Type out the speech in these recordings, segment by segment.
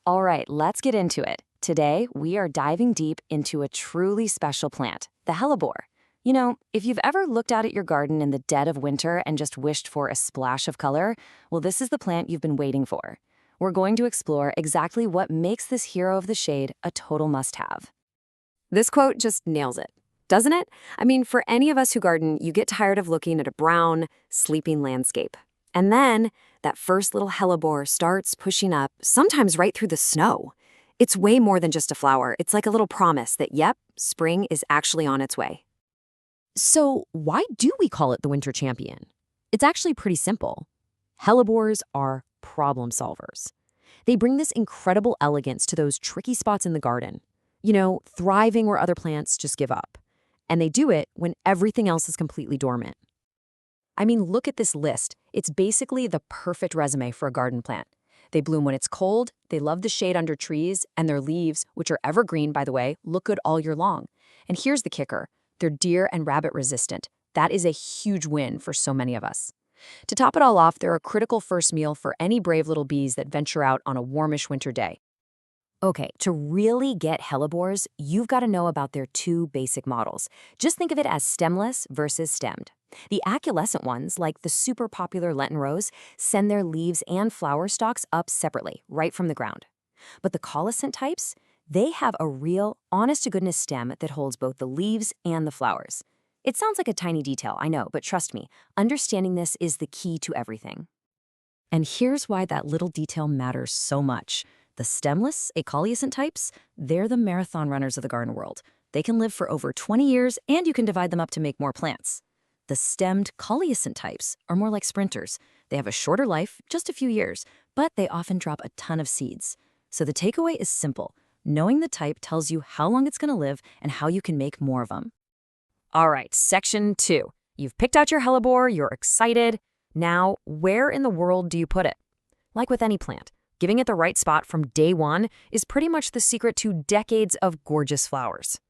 All right, let's get into it. Today, we are diving deep into a truly special plant, the hellebore. You know, if you've ever looked out at your garden in the dead of winter and just wished for a splash of color, well, this is the plant you've been waiting for. We're going to explore exactly what makes this hero of the shade a total must-have. This quote just nails it, doesn't it? I mean, for any of us who garden, you get tired of looking at a brown, sleeping landscape. And then that first little hellebore starts pushing up, sometimes right through the snow. It's way more than just a flower. It's like a little promise that, yep, spring is actually on its way. So why do we call it the winter champion? It's actually pretty simple. Hellebores are problem solvers. They bring this incredible elegance to those tricky spots in the garden. You know, thriving where other plants just give up. And they do it when everything else is completely dormant. I mean, look at this list. It's basically the perfect resume for a garden plant. They bloom when it's cold, they love the shade under trees, and their leaves, which are evergreen, by the way, look good all year long. And here's the kicker. They're deer and rabbit resistant. That is a huge win for so many of us. To top it all off, they're a critical first meal for any brave little bees that venture out on a warmish winter day. Okay, to really get hellebores, you've got to know about their two basic models. Just think of it as stemless versus stemmed. The acaulescent ones, like the super popular Lenten Rose, send their leaves and flower stalks up separately, right from the ground. But the caulescent types, they have a real, honest-to-goodness stem that holds both the leaves and the flowers. It sounds like a tiny detail, I know, but trust me, understanding this is the key to everything. And here's why that little detail matters so much. The stemless, acaulescent types, they're the marathon runners of the garden world. They can live for over 20 years, and you can divide them up to make more plants. The stemmed caulescent types are more like sprinters. They have a shorter life, just a few years, but they often drop a ton of seeds. So the takeaway is simple. Knowing the type tells you how long it's going to live and how you can make more of them. All right, section 2. You've picked out your hellebore, you're excited. Now, where in the world do you put it? Like with any plant, giving it the right spot from day one is pretty much the secret to decades of gorgeous flowers.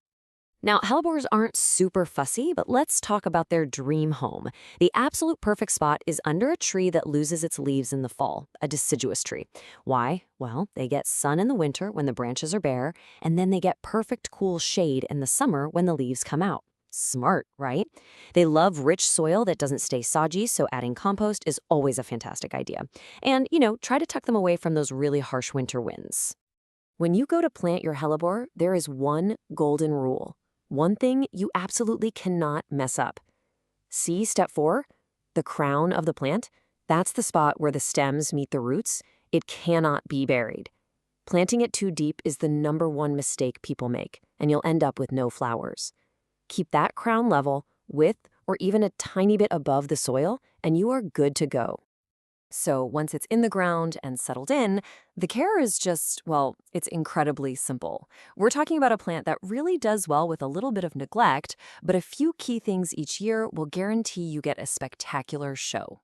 Now, hellebores aren't super fussy, but let's talk about their dream home. The absolute perfect spot is under a tree that loses its leaves in the fall, a deciduous tree. Why? Well, they get sun in the winter when the branches are bare, and then they get perfect cool shade in the summer when the leaves come out. Smart, right? They love rich soil that doesn't stay soggy, so adding compost is always a fantastic idea. And, try to tuck them away from those really harsh winter winds. When you go to plant your hellebore, there is one golden rule. One thing you absolutely cannot mess up. See step 4? The crown of the plant? That's the spot where the stems meet the roots. It cannot be buried. Planting it too deep is the #1 mistake people make, and you'll end up with no flowers. Keep that crown level, with or even a tiny bit above the soil, and you are good to go. So once it's in the ground and settled in, the care is just, well, it's incredibly simple. We're talking about a plant that really does well with a little bit of neglect, but a few key things each year will guarantee you get a spectacular show.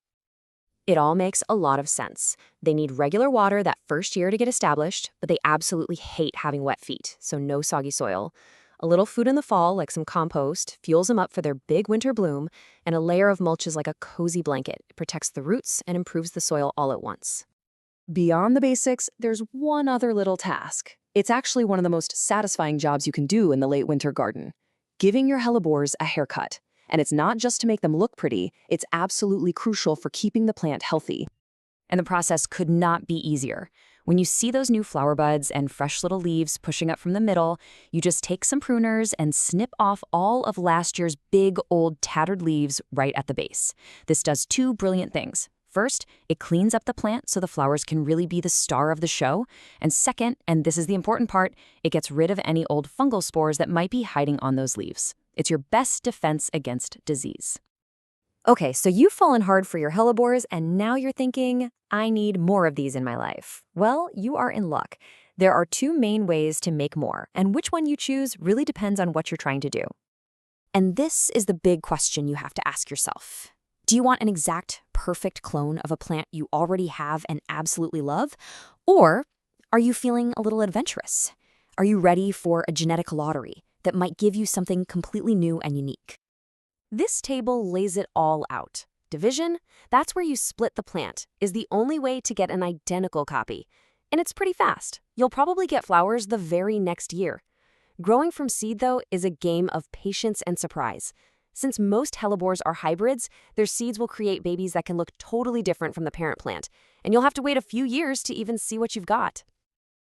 It all makes a lot of sense. They need regular water that first year to get established, but they absolutely hate having wet feet, so no soggy soil. A little food in the fall, like some compost, fuels them up for their big winter bloom, and a layer of mulch is like a cozy blanket. It protects the roots and improves the soil all at once. Beyond the basics, there's one other little task. It's actually one of the most satisfying jobs you can do in the late winter garden. Giving your hellebores a haircut. And it's not just to make them look pretty, it's absolutely crucial for keeping the plant healthy. And the process could not be easier. When you see those new flower buds and fresh little leaves pushing up from the middle, you just take some pruners and snip off all of last year's big, old, tattered leaves right at the base. This does 2 brilliant things. First, it cleans up the plant so the flowers can really be the star of the show. And second, and this is the important part, it gets rid of any old fungal spores that might be hiding on those leaves. It's your best defense against disease. Okay, so you've fallen hard for your hellebores, and now you're thinking, I need more of these in my life. Well, you are in luck. There are 2 main ways to make more, and which one you choose really depends on what you're trying to do. And this is the big question you have to ask yourself. Do you want an exact, perfect clone of a plant you already have and absolutely love? Or are you feeling a little adventurous? Are you ready for a genetic lottery that might give you something completely new and unique? This table lays it all out. Division, that's where you split the plant, is the only way to get an identical copy. And it's pretty fast. you'll probably get flowers the very next year. Growing from seed, though, is a game of patience and surprise. Since most hellebores are hybrids, their seeds will create babies that can look totally different from the parent plant, and you'll have to wait a few years to even see what you've got.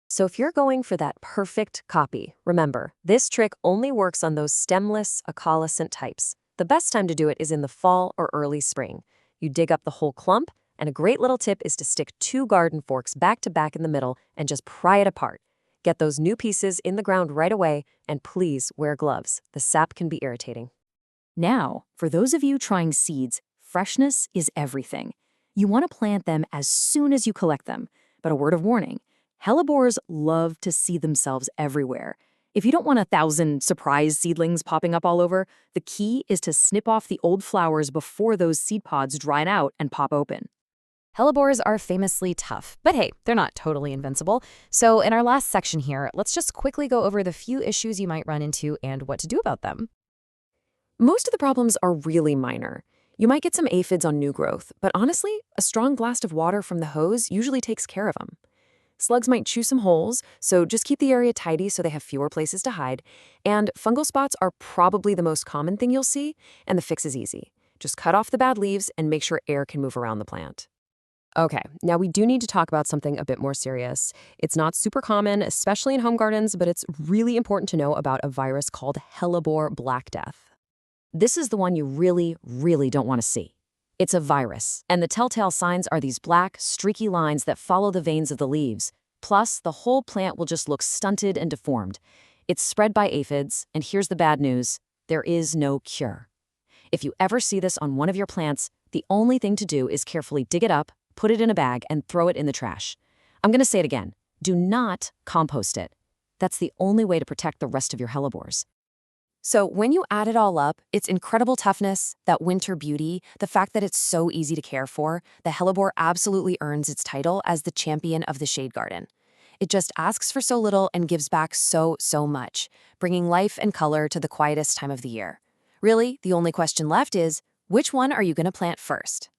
So if you're going for that perfect copy, remember, this trick only works on those stemless, acaulescent types. The best time to do it is in the fall or early spring. You dig up the whole clump, and a great little tip is to stick 2 garden forks back to back in the middle and just pry it apart. Get those new pieces in the ground right away, and please wear gloves. The sap can be irritating. Now, for those of you trying seeds, freshness is everything. You want to plant them as soon as you collect them. But a word of warning, hellebores love to see themselves everywhere. If you don't want 1,000 surprise seedlings popping up all over, the key is to snip off the old flowers before those seed pods dry out and pop open. Hellebores are famously tough, but hey, they're not totally invincible. So in our last section here, let's just quickly go over the few issues you might run into and what to do about them. Most of the problems are really minor. You might get some aphids on new growth, but honestly, a strong blast of water from the hose usually takes care of them. Slugs might chew some holes, so just keep the area tidy so they have fewer places to hide. And fungal spots are probably the most common thing you'll see, and the fix is easy. Just cut off the bad leaves and make sure air can move around the plant. Okay, now we do need to talk about something a bit more serious. It's not super common, especially in home gardens, but it's really important to know about a virus called Hellebore Black Death. This is the one you really, really don't want to see. It's a virus, and the telltale signs are these black, streaky lines that follow the veins of the leaves. Plus, the whole plant will just look stunted and deformed. It's spread by aphids, and here's the bad news: there is no cure. If you ever see this on one of your plants, the only thing to do is carefully dig it up, put it in a bag, and throw it in the trash. I'm going to say it again. Do not compost it. That's the only way to protect the rest of your hellebores. So when you add it all up, its incredible toughness, that winter beauty, the fact that it's so easy to care for, the hellebore absolutely earns its title as the champion of the shade garden. It just asks for so little and gives back so much, bringing life and color to the quietest time of the year. Really, the only question left is, which one are you going to plant first?